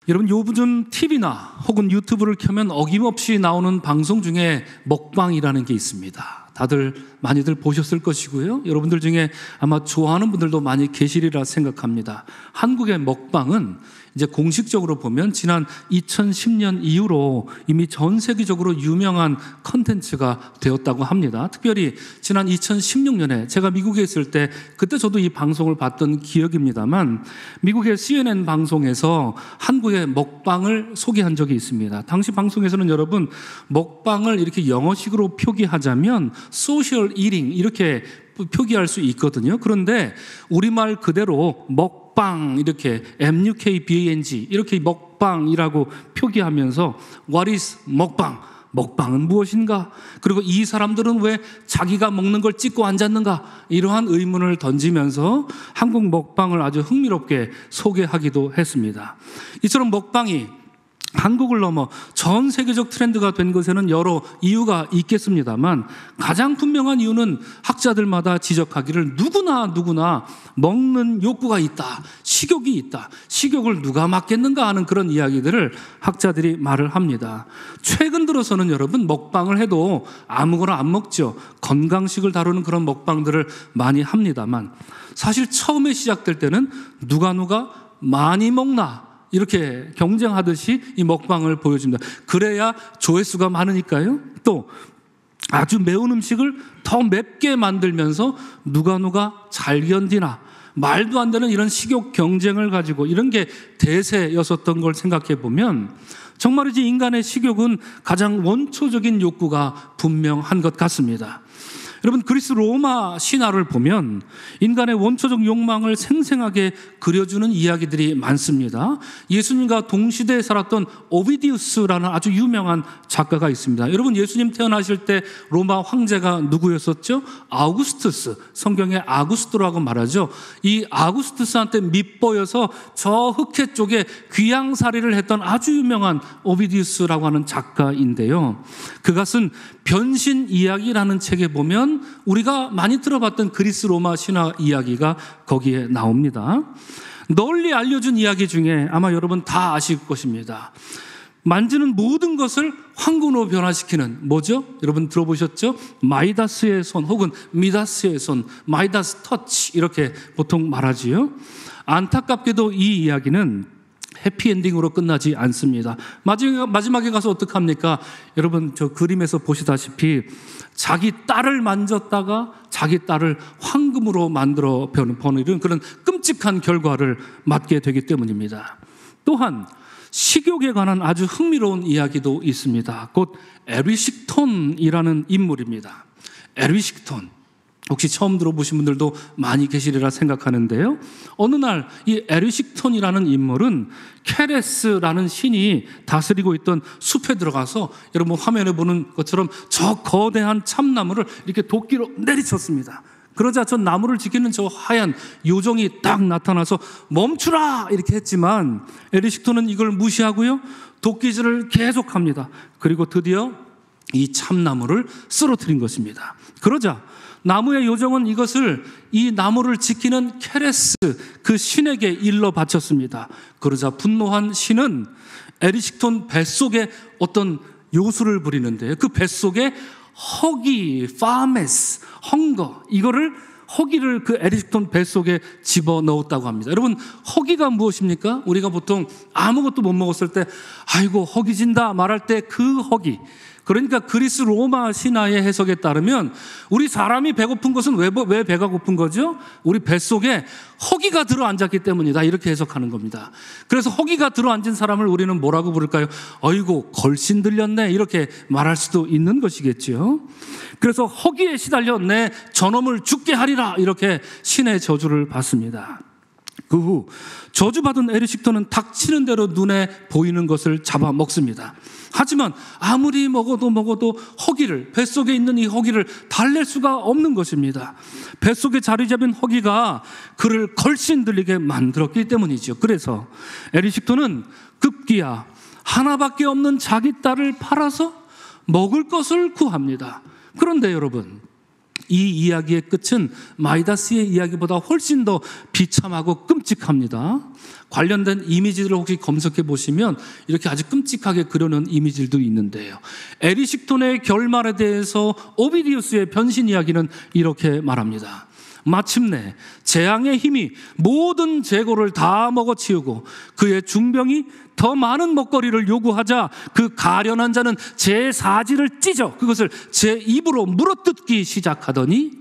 여러분, 요즘 TV나 혹은 유튜브를 켜면 어김없이 나오는 방송 중에 먹방이라는 게 있습니다. 다들 많이들 보셨을 것이고요. 여러분들 중에 아마 좋아하는 분들도 많이 계시리라 생각합니다. 한국의 먹방은 이제 공식적으로 보면 지난 2010년 이후로 이미 전 세계적으로 유명한 컨텐츠가 되었다고 합니다. 특별히 지난 2016년에 제가 미국에 있을 때 그때 저도 이 방송을 봤던 기억입니다만, 미국의 CNN 방송에서 한국의 먹방을 소개한 적이 있습니다. 당시 방송에서는 여러분, 먹방을 이렇게 영어식으로 표기하자면 소셜 이팅 이렇게 표기할 수 있거든요. 그런데 우리말 그대로 먹방, 이렇게 MUKBANG 이렇게 먹방이라고 표기하면서 What is 먹방? 먹방은 무엇인가? 그리고 이 사람들은 왜 자기가 먹는 걸 찍고 앉았는가? 이러한 의문을 던지면서 한국 먹방을 아주 흥미롭게 소개하기도 했습니다. 이처럼 먹방이 한국을 넘어 전 세계적 트렌드가 된 것에는 여러 이유가 있겠습니다만, 가장 분명한 이유는 학자들마다 지적하기를 누구나 먹는 욕구가 있다, 식욕이 있다, 식욕을 누가 막겠는가 하는 그런 이야기들을 학자들이 말을 합니다. 최근 들어서는 여러분, 먹방을 해도 아무거나 안 먹죠. 건강식을 다루는 그런 먹방들을 많이 합니다만, 사실 처음에 시작될 때는 누가 많이 먹나 이렇게 경쟁하듯이 이 먹방을 보여줍니다. 그래야 조회수가 많으니까요. 또 아주 매운 음식을 더 맵게 만들면서 누가 잘 견디나, 말도 안 되는 이런 식욕 경쟁을 가지고 이런 게 대세였었던 걸 생각해 보면 정말이지 인간의 식욕은 가장 원초적인 욕구가 분명한 것 같습니다. 여러분, 그리스 로마 신화를 보면 인간의 원초적 욕망을 생생하게 그려주는 이야기들이 많습니다. 예수님과 동시대에 살았던 오비디우스라는 아주 유명한 작가가 있습니다. 여러분, 예수님 태어나실 때 로마 황제가 누구였었죠? 아우구스투스, 성경에 아구스토라고 말하죠. 이 아구스투스한테 밑보여서 저 흑해 쪽에 귀양살이를 했던 아주 유명한 오비디우스라고 하는 작가인데요. 그가 쓴 변신 이야기라는 책에 보면 우리가 많이 들어봤던 그리스 로마 신화 이야기가 거기에 나옵니다. 널리 알려준 이야기 중에 아마 여러분 다 아실 것입니다. 만지는 모든 것을 황금으로 변화시키는, 뭐죠? 여러분 들어보셨죠? 마이다스의 손 혹은 미다스의 손, 마이다스 터치 이렇게 보통 말하지요. 안타깝게도 이 이야기는 해피엔딩으로 끝나지 않습니다. 마지막에 가서 어떡합니까? 여러분, 저 그림에서 보시다시피 자기 딸을 만졌다가 자기 딸을 황금으로 만들어 버리는 그런 끔찍한 결과를 맞게 되기 때문입니다. 또한 식욕에 관한 아주 흥미로운 이야기도 있습니다. 곧 에리식톤이라는 인물입니다. 에리식톤, 혹시 처음 들어보신 분들도 많이 계시리라 생각하는데요. 어느 날 이 에리식톤이라는 인물은 케레스라는 신이 다스리고 있던 숲에 들어가서 여러분 화면에 보는 것처럼 저 거대한 참나무를 이렇게 도끼로 내리쳤습니다. 그러자 저 나무를 지키는 저 하얀 요정이 딱 나타나서 멈추라 이렇게 했지만, 에리식톤은 이걸 무시하고요, 도끼질을 계속합니다. 그리고 드디어 이 참나무를 쓰러뜨린 것입니다. 그러자 나무의 요정은 이것을, 이 나무를 지키는 케레스, 그 신에게 일러 바쳤습니다. 그러자 분노한 신은 에리식톤 뱃속에 어떤 요술을 부리는데, 그 뱃속에 허기, 파메스, 헝거, 이거를 허기를 그 에리식톤 뱃속에 집어넣었다고 합니다. 여러분, 허기가 무엇입니까? 우리가 보통 아무것도 못 먹었을 때 아이고 허기진다 말할 때 그 허기, 그러니까 그리스 로마 신화의 해석에 따르면 우리 사람이 배고픈 것은 왜 배가 고픈 거죠? 우리 뱃속에 허기가 들어앉았기 때문이다, 이렇게 해석하는 겁니다. 그래서 허기가 들어앉은 사람을 우리는 뭐라고 부를까요? 어이구 걸신 들렸네, 이렇게 말할 수도 있는 것이겠죠. 그래서 허기에 시달려 내 저놈을 죽게 하리라, 이렇게 신의 저주를 받습니다. 그 후 저주받은 에리식톤은 닥치는 대로 눈에 보이는 것을 잡아먹습니다. 하지만 아무리 먹어도 허기를, 뱃속에 있는 이 허기를 달랠 수가 없는 것입니다. 뱃속에 자리 잡은 허기가 그를 걸신 들리게 만들었기 때문이죠. 그래서 에리식톤은 급기야 하나밖에 없는 자기 딸을 팔아서 먹을 것을 구합니다. 그런데 여러분, 이 이야기의 끝은 마이다스의 이야기보다 훨씬 더 비참하고 끔찍합니다. 관련된 이미지들을 혹시 검색해 보시면 이렇게 아주 끔찍하게 그려놓은 이미지들도 있는데요. 에리식톤의 결말에 대해서 오비디우스의 변신 이야기는 이렇게 말합니다. 마침내 재앙의 힘이 모든 재고를 다 먹어치우고 그의 중병이 더 많은 먹거리를 요구하자 그 가련한 자는 제 사지를 찢어 그것을 제 입으로 물어뜯기 시작하더니,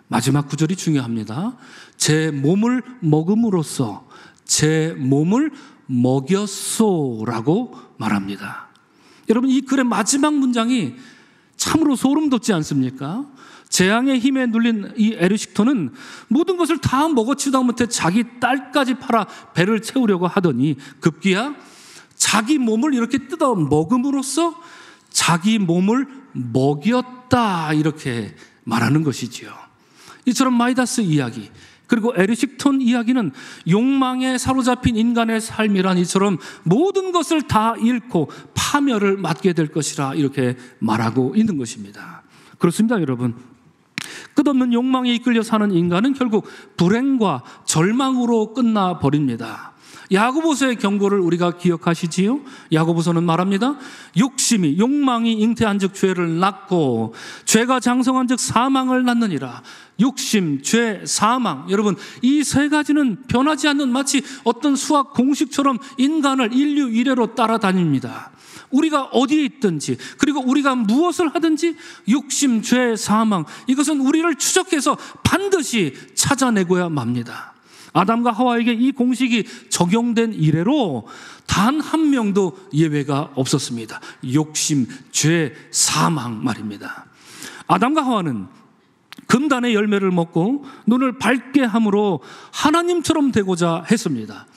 마지막 구절이 중요합니다. 제 몸을 먹음으로써 제 몸을 먹였소라고 말합니다. 여러분, 이 글의 마지막 문장이 참으로 소름 돋지 않습니까? 재앙의 힘에 눌린 이 에리식톤은 모든 것을 다 먹어치우다 못해 자기 딸까지 팔아 배를 채우려고 하더니 급기야 자기 몸을 이렇게 뜯어 먹음으로써 자기 몸을 먹였다, 이렇게 말하는 것이지요. 이처럼 마이다스 이야기, 그리고 에리식톤 이야기는 욕망에 사로잡힌 인간의 삶이란 이처럼 모든 것을 다 잃고 파멸을 맞게 될 것이라 이렇게 말하고 있는 것입니다. 그렇습니다, 여러분. 끝없는 욕망에 이끌려 사는 인간은 결국 불행과 절망으로 끝나버립니다. 야고보서의 경고를 우리가 기억하시지요? 야고보서는 말합니다. 욕심이, 욕망이 잉태한 즉 죄를 낳고 죄가 장성한 즉 사망을 낳느니라. 욕심, 죄, 사망. 여러분, 이 세 가지는 변하지 않는 마치 어떤 수학 공식처럼 인간을 인류 이래로 따라다닙니다. 우리가 어디에 있든지, 그리고 우리가 무엇을 하든지 욕심, 죄, 사망, 이것은 우리를 추적해서 반드시 찾아내고야 맙니다. 아담과 하와에게 이 공식이 적용된 이래로 단 한 명도 예외가 없었습니다. 욕심, 죄, 사망 말입니다. 아담과 하와는 금단의 열매를 먹고 눈을 밝게 함으로 하나님처럼 되고자 했습니다.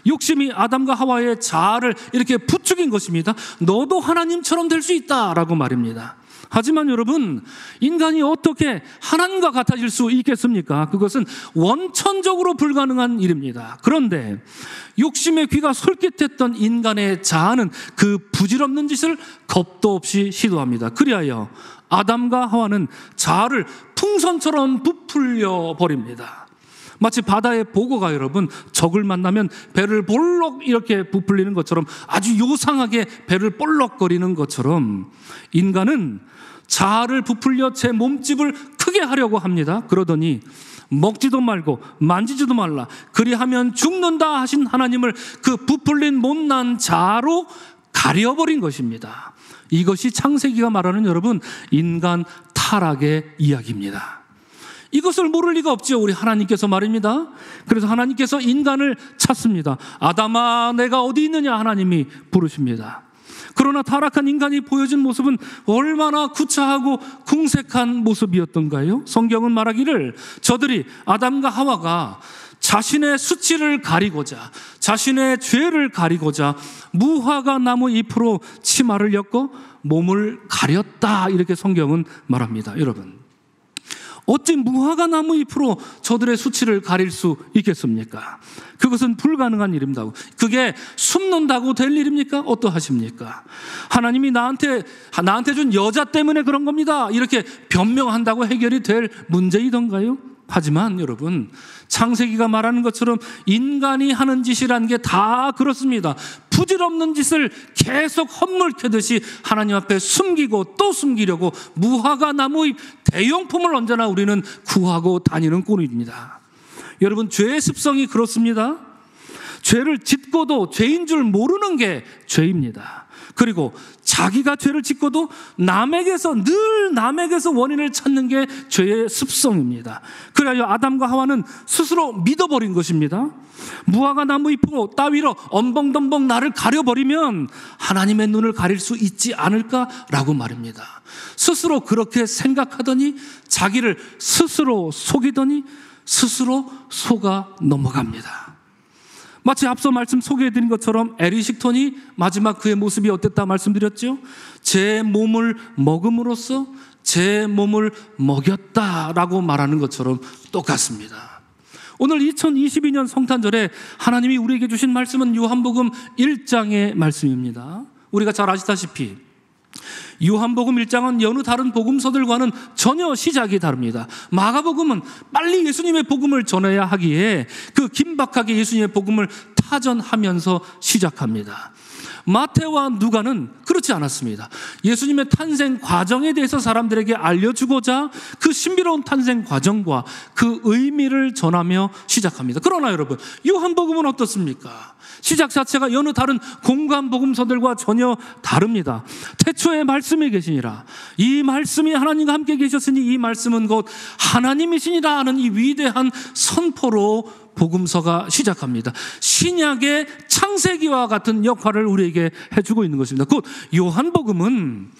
욕심이 아담과 하와의 자아를 이렇게 부추긴 것입니다. 너도 하나님처럼 될 수 있다라고 말입니다. 하지만 여러분, 인간이 어떻게 하나님과 같아질 수 있겠습니까? 그것은 원천적으로 불가능한 일입니다. 그런데 욕심의 귀가 솔깃했던 인간의 자아는 그 부질없는 짓을 겁도 없이 시도합니다. 그리하여 아담과 하와는 자아를 풍선처럼 부풀려 버립니다. 마치 바다의 보고가 여러분 적을 만나면 배를 볼록 이렇게 부풀리는 것처럼, 아주 요상하게 배를 볼록거리는 것처럼 인간은 자아를 부풀려 제 몸집을 크게 하려고 합니다. 그러더니 먹지도 말고 만지지도 말라, 그리하면 죽는다 하신 하나님을 그 부풀린 못난 자아로 가려버린 것입니다. 이것이 창세기가 말하는 여러분 인간 타락의 이야기입니다. 이것을 모를 리가 없지요. 우리 하나님께서 말입니다. 그래서 하나님께서 인간을 찾습니다. 아담아, 내가 어디 있느냐 하나님이 부르십니다. 그러나 타락한 인간이 보여준 모습은 얼마나 구차하고 궁색한 모습이었던가요? 성경은 말하기를 저들이, 아담과 하와가 자신의 수치를 가리고자, 자신의 죄를 가리고자 무화과 나무 잎으로 치마를 엮고 몸을 가렸다, 이렇게 성경은 말합니다. 여러분, 어찌 무화과 나무 잎으로 저들의 수치를 가릴 수 있겠습니까? 그것은 불가능한 일입니다. 그게 숨는다고 될 일입니까? 어떠하십니까? 하나님이 나한테 준 여자 때문에 그런 겁니다, 이렇게 변명한다고 해결이 될 문제이던가요? 하지만 여러분, 창세기가 말하는 것처럼 인간이 하는 짓이라는 게 다 그렇습니다. 부질없는 짓을 계속 헛물캐듯이 하나님 앞에 숨기고 또 숨기려고 무화과 나무의 대용품을 언제나 우리는 구하고 다니는 꼴입니다. 여러분, 죄의 습성이 그렇습니다. 죄를 짓고도 죄인 줄 모르는 게 죄입니다. 그리고 자기가 죄를 짓고도 늘 남에게서 원인을 찾는 게 죄의 습성입니다. 그래야 아담과 하와는 스스로 믿어버린 것입니다. 무화과 나무 잎으로 따위로 엄벙덤벙 나를 가려버리면 하나님의 눈을 가릴 수 있지 않을까라고 말입니다. 스스로 그렇게 생각하더니 자기를 스스로 속이더니 스스로 속아 넘어갑니다. 마치 앞서 말씀 소개해드린 것처럼 에리식톤이 마지막 그의 모습이 어땠다 말씀드렸죠? 제 몸을 먹음으로써 제 몸을 먹였다라고 말하는 것처럼 똑같습니다. 오늘 2022년 성탄절에 하나님이 우리에게 주신 말씀은 요한복음 1장의 말씀입니다. 우리가 잘 아시다시피 요한복음 1장은 여느 다른 복음서들과는 전혀 시작이 다릅니다. 마가복음은 빨리 예수님의 복음을 전해야 하기에 그 긴박하게 예수님의 복음을 타전하면서 시작합니다. 마태와 누가는 그렇지 않았습니다. 예수님의 탄생 과정에 대해서 사람들에게 알려주고자 그 신비로운 탄생 과정과 그 의미를 전하며 시작합니다. 그러나 여러분, 요한복음은 어떻습니까? 시작 자체가 여느 다른 공간 복음서들과 전혀 다릅니다. 태초에 말씀이 계시니라. 이 말씀이 하나님과 함께 계셨으니 이 말씀은 곧 하나님이시니라 하는 이 위대한 선포로 복음서가 시작합니다. 신약의 창세기와 같은 역할을 우리에게 해주고 있는 것입니다. 곧 요한복음은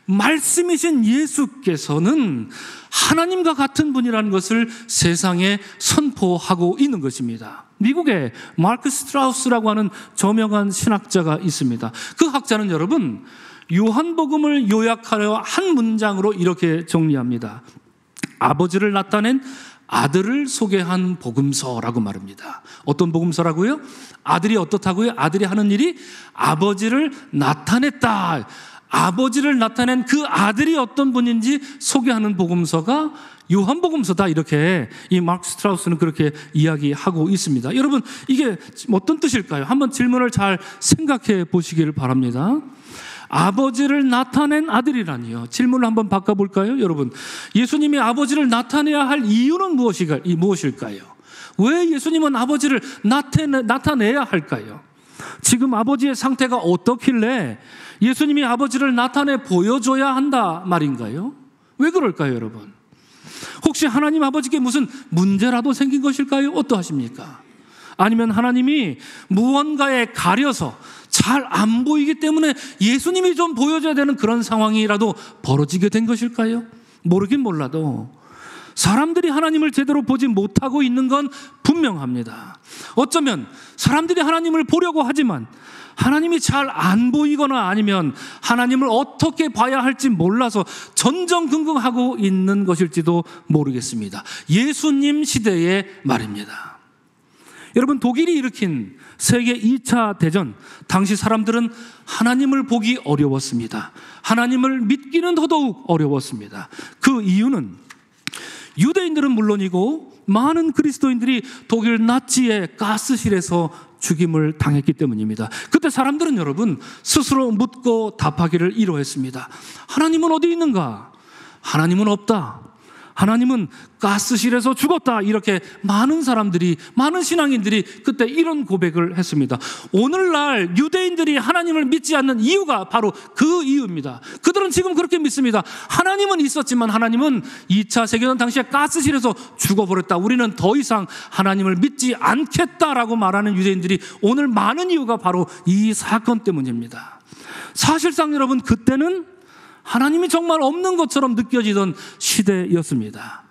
말씀이신 예수께서는 하나님과 같은 분이라는 것을 세상에 선포하고 있는 것입니다. 미국에 마크 스트라우스라고 하는 저명한 신학자가 있습니다. 그 학자는 여러분, 요한복음을 요약하려 한 문장으로 이렇게 정리합니다. 아버지를 나타낸 아들을 소개한 복음서라고 말합니다. 어떤 복음서라고요? 아들이 어떻다고요? 아들이 하는 일이 아버지를 나타냈다. 아버지를 나타낸 그 아들이 어떤 분인지 소개하는 복음서가 요한복음서다. 이렇게 이 마크 스트라우스는 그렇게 이야기하고 있습니다. 여러분, 이게 어떤 뜻일까요? 한번 질문을 잘 생각해 보시기를 바랍니다. 아버지를 나타낸 아들이라니요. 질문을 한번 바꿔볼까요? 여러분, 예수님이 아버지를 나타내야 할 이유는 무엇일까요? 왜 예수님은 아버지를 나타내야 할까요? 지금 아버지의 상태가 어떻길래 예수님이 아버지를 나타내 보여줘야 한다 말인가요? 왜 그럴까요, 여러분? 혹시 하나님 아버지께 무슨 문제라도 생긴 것일까요? 어떠하십니까? 아니면 하나님이 무언가에 가려서 잘 안 보이기 때문에 예수님이 좀 보여줘야 되는 그런 상황이라도 벌어지게 된 것일까요? 모르긴 몰라도 사람들이 하나님을 제대로 보지 못하고 있는 건 분명합니다. 어쩌면 사람들이 하나님을 보려고 하지만 하나님이 잘 안 보이거나 아니면 하나님을 어떻게 봐야 할지 몰라서 전전긍긍하고 있는 것일지도 모르겠습니다. 예수님 시대의 말입니다. 여러분, 독일이 일으킨 세계 2차 대전, 당시 사람들은 하나님을 보기 어려웠습니다. 하나님을 믿기는 더더욱 어려웠습니다. 그 이유는 유대인들은 물론이고 많은 그리스도인들이 독일 나치의 가스실에서 죽임을 당했기 때문입니다. 그때 사람들은 여러분 스스로 묻고 답하기를 이러했습니다. 하나님은 어디 있는가? 하나님은 없다. 하나님은 가스실에서 죽었다. 이렇게 많은 사람들이, 많은 신앙인들이 그때 이런 고백을 했습니다. 오늘날 유대인들이 하나님을 믿지 않는 이유가 바로 그 이유입니다. 그들은 지금 그렇게 믿습니다. 하나님은 있었지만 하나님은 2차 세계대전 당시에 가스실에서 죽어버렸다. 우리는 더 이상 하나님을 믿지 않겠다라고 말하는 유대인들이 오늘 많은 이유가 바로 이 사건 때문입니다. 사실상 여러분, 그때는 하나님이 정말 없는 것처럼 느껴지던 시대였습니다.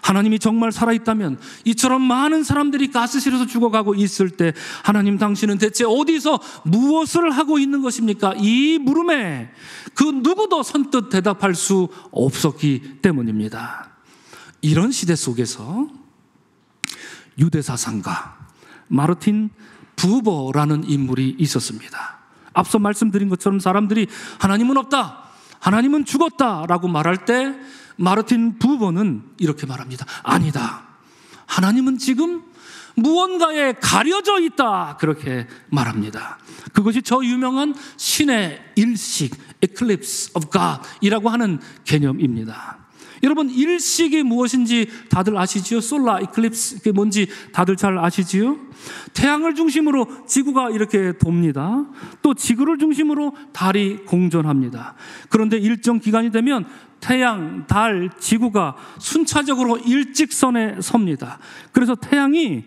하나님이 정말 살아있다면 이처럼 많은 사람들이 가스실에서 죽어가고 있을 때 하나님, 당신은 대체 어디서 무엇을 하고 있는 것입니까? 이 물음에 그 누구도 선뜻 대답할 수 없었기 때문입니다. 이런 시대 속에서 유대사상가 마르틴 부버라는 인물이 있었습니다. 앞서 말씀드린 것처럼 사람들이 하나님은 없다, 하나님은 죽었다라고 말할 때 마르틴 부버는 이렇게 말합니다. 아니다. 하나님은 지금 무언가에 가려져 있다. 그렇게 말합니다. 그것이 저 유명한 신의 일식, Eclipse of God 이라고 하는 개념입니다. 여러분, 일식이 무엇인지 다들 아시지요? 솔라 이클립스, 그게 뭔지 다들 잘 아시지요? 태양을 중심으로 지구가 이렇게 돕니다. 또 지구를 중심으로 달이 공전합니다. 그런데 일정 기간이 되면 태양, 달, 지구가 순차적으로 일직선에 섭니다. 그래서 태양에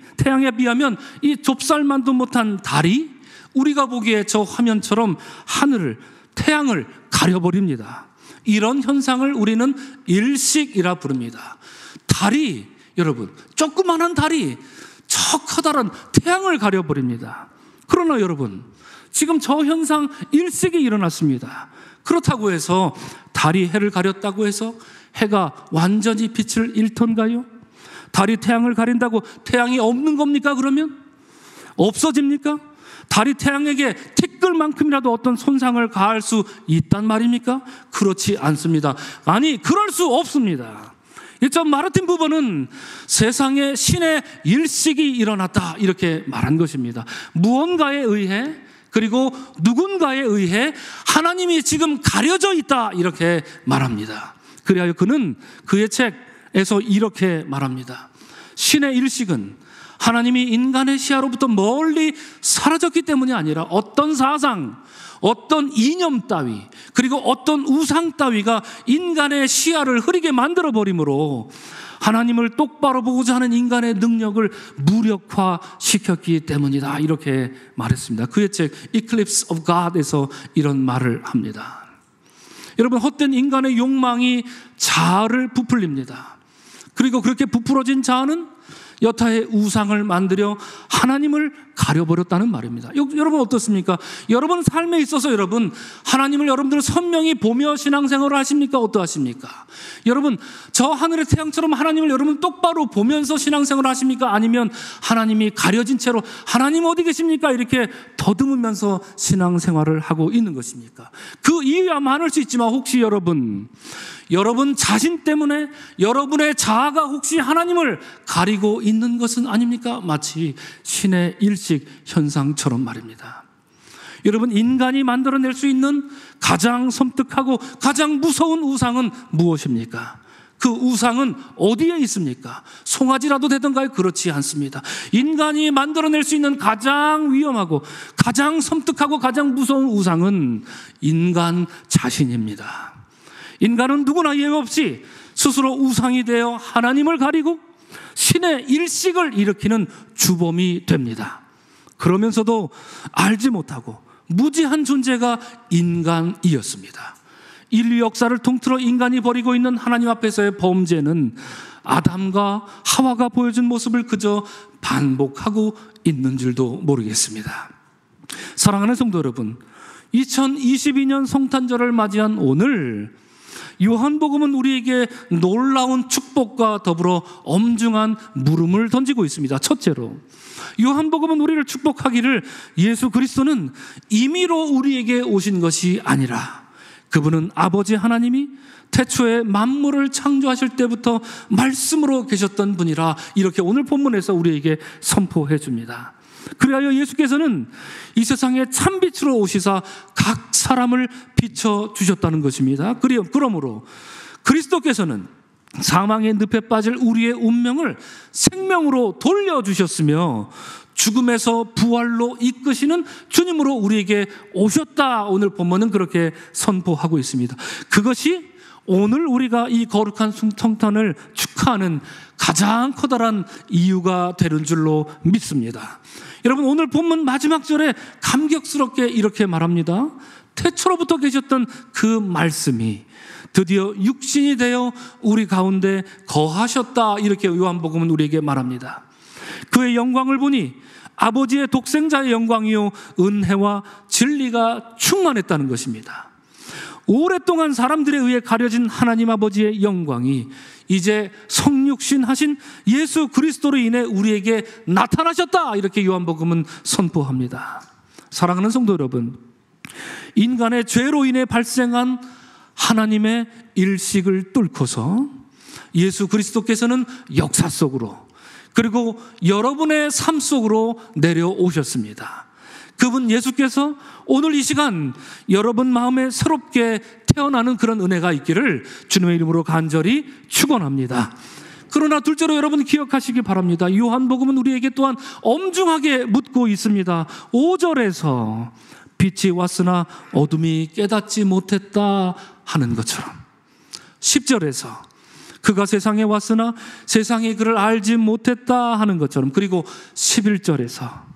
비하면 이 좁쌀만도 못한 달이 우리가 보기에 저 화면처럼 하늘을, 태양을 가려버립니다. 이런 현상을 우리는 일식이라 부릅니다. 달이, 여러분, 조그만한 달이 저 커다란 태양을 가려버립니다. 그러나 여러분, 지금 저 현상 일식이 일어났습니다. 그렇다고 해서 달이 해를 가렸다고 해서 해가 완전히 빛을 잃던가요? 달이 태양을 가린다고 태양이 없는 겁니까? 그러면? 없어집니까? 달이 태양에게 티끌만큼이라도 어떤 손상을 가할 수 있단 말입니까? 그렇지 않습니다. 아니, 그럴 수 없습니다. 마르틴 부버는 세상에 신의 일식이 일어났다 이렇게 말한 것입니다. 무언가에 의해, 그리고 누군가에 의해 하나님이 지금 가려져 있다 이렇게 말합니다. 그리하여 그는 그의 책에서 이렇게 말합니다. 신의 일식은 하나님이 인간의 시야로부터 멀리 사라졌기 때문이 아니라 어떤 사상, 어떤 이념 따위, 그리고 어떤 우상 따위가 인간의 시야를 흐리게 만들어버리므로 하나님을 똑바로 보고자 하는 인간의 능력을 무력화시켰기 때문이다 이렇게 말했습니다. 그의 책 Eclipse of God에서 이런 말을 합니다. 여러분, 헛된 인간의 욕망이 자아를 부풀립니다. 그리고 그렇게 부풀어진 자아는 여타의 우상을 만들어 하나님을 가려버렸다는 말입니다. 여러분 어떻습니까? 여러분 삶에 있어서 여러분 하나님을 여러분들은 선명히 보며 신앙생활을 하십니까? 어떠하십니까? 여러분 저 하늘의 태양처럼 하나님을 여러분 똑바로 보면서 신앙생활을 하십니까? 아니면 하나님이 가려진 채로 하나님 어디 계십니까? 이렇게 더듬으면서 신앙생활을 하고 있는 것입니까? 그 이유야 많을 수 있지만 혹시 여러분 자신 때문에 여러분의 자아가 혹시 하나님을 가리고 있는 것은 아닙니까? 마치 신의 일식 현상처럼 말입니다. 여러분, 인간이 만들어낼 수 있는 가장 섬뜩하고 가장 무서운 우상은 무엇입니까? 그 우상은 어디에 있습니까? 송아지라도 되던가요? 그렇지 않습니다. 인간이 만들어낼 수 있는 가장 위험하고 가장 섬뜩하고 가장 무서운 우상은 인간 자신입니다. 인간은 누구나 예외 없이 스스로 우상이 되어 하나님을 가리고 신의 일식을 일으키는 주범이 됩니다. 그러면서도 알지 못하고 무지한 존재가 인간이었습니다. 인류 역사를 통틀어 인간이 벌이고 있는 하나님 앞에서의 범죄는 아담과 하와가 보여준 모습을 그저 반복하고 있는 줄도 모르겠습니다. 사랑하는 성도 여러분, 2022년 성탄절을 맞이한 오늘 요한복음은 우리에게 놀라운 축복과 더불어 엄중한 물음을 던지고 있습니다. 첫째로 요한복음은 우리를 축복하기를 예수 그리스도는 임의로 우리에게 오신 것이 아니라 그분은 아버지 하나님이 태초에 만물을 창조하실 때부터 말씀으로 계셨던 분이라 이렇게 오늘 본문에서 우리에게 선포해 줍니다. 그리하여 예수께서는 이 세상에 참빛으로 오시사 각 사람을 비춰주셨다는 것입니다. 그러므로 그리스도께서는 사망의 늪에 빠질 우리의 운명을 생명으로 돌려주셨으며 죽음에서 부활로 이끄시는 주님으로 우리에게 오셨다. 오늘 본문은 그렇게 선포하고 있습니다. 그것이 오늘 우리가 이 거룩한 성탄을 축하하는 가장 커다란 이유가 되는 줄로 믿습니다. 여러분, 오늘 본문 마지막 절에 감격스럽게 이렇게 말합니다. 태초로부터 계셨던 그 말씀이 드디어 육신이 되어 우리 가운데 거하셨다. 이렇게 요한복음은 우리에게 말합니다. 그의 영광을 보니 아버지의 독생자의 영광이요 은혜와 진리가 충만했다는 것입니다. 오랫동안 사람들에 의해 가려진 하나님 아버지의 영광이 이제 성육신 하신 예수 그리스도로 인해 우리에게 나타나셨다. 이렇게 요한복음은 선포합니다. 사랑하는 성도 여러분, 인간의 죄로 인해 발생한 하나님의 일식을 뚫고서 예수 그리스도께서는 역사 속으로 그리고 여러분의 삶 속으로 내려오셨습니다. 그분 예수께서 오늘 이 시간 여러분 마음에 새롭게 태어나는 그런 은혜가 있기를 주님의 이름으로 간절히 축원합니다. 그러나 둘째로 여러분 기억하시기 바랍니다. 요한복음은 우리에게 또한 엄중하게 묻고 있습니다. 5절에서 빛이 왔으나 어둠이 깨닫지 못했다 하는 것처럼 10절에서 그가 세상에 왔으나 세상이 그를 알지 못했다 하는 것처럼 그리고 11절에서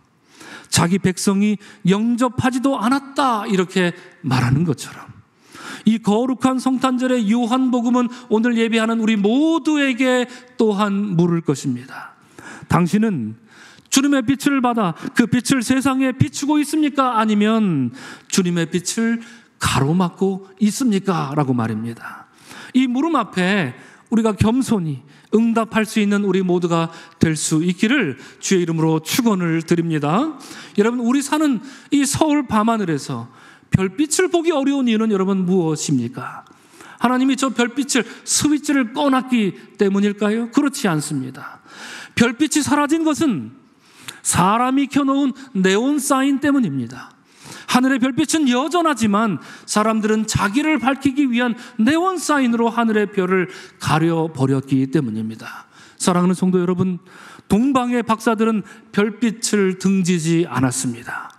자기 백성이 영접하지도 않았다 이렇게 말하는 것처럼 이 거룩한 성탄절의 요한복음은 오늘 예배하는 우리 모두에게 또한 물을 것입니다. 당신은 주님의 빛을 받아 그 빛을 세상에 비추고 있습니까? 아니면 주님의 빛을 가로막고 있습니까? 라고 말입니다. 이 물음 앞에 우리가 겸손히 응답할 수 있는 우리 모두가 될 수 있기를 주의 이름으로 축원을 드립니다. 여러분, 우리 사는 이 서울 밤하늘에서 별빛을 보기 어려운 이유는 여러분 무엇입니까? 하나님이 저 별빛을 스위치를 꺼놨기 때문일까요? 그렇지 않습니다. 별빛이 사라진 것은 사람이 켜놓은 네온 사인 때문입니다. 하늘의 별빛은 여전하지만 사람들은 자기를 밝히기 위한 네온 사인으로 하늘의 별을 가려버렸기 때문입니다. 사랑하는 성도 여러분, 동방의 박사들은 별빛을 등지지 않았습니다.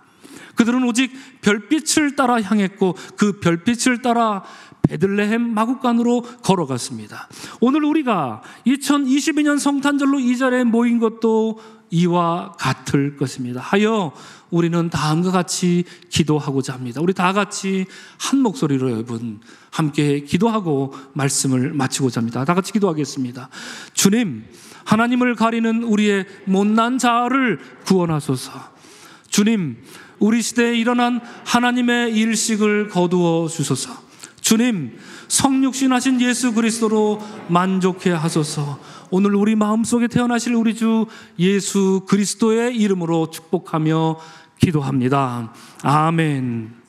그들은 오직 별빛을 따라 향했고 그 별빛을 따라 베들레헴 마구간으로 걸어갔습니다. 오늘 우리가 2022년 성탄절로 이 자리에 모인 것도 이와 같을 것입니다. 하여 우리는 다음과 같이 기도하고자 합니다. 우리 다 같이 한 목소리로 여러분 함께 기도하고 말씀을 마치고자 합니다. 다 같이 기도하겠습니다. 주님, 하나님을 가리는 우리의 못난 자아를 구원하소서. 주님, 우리 시대에 일어난 하나님의 일식을 거두어 주소서. 주님, 성육신하신 예수 그리스도로 만족해 하소서. 오늘 우리 마음속에 태어나실 우리 주 예수 그리스도의 이름으로 축복하며 기도합니다. 아멘.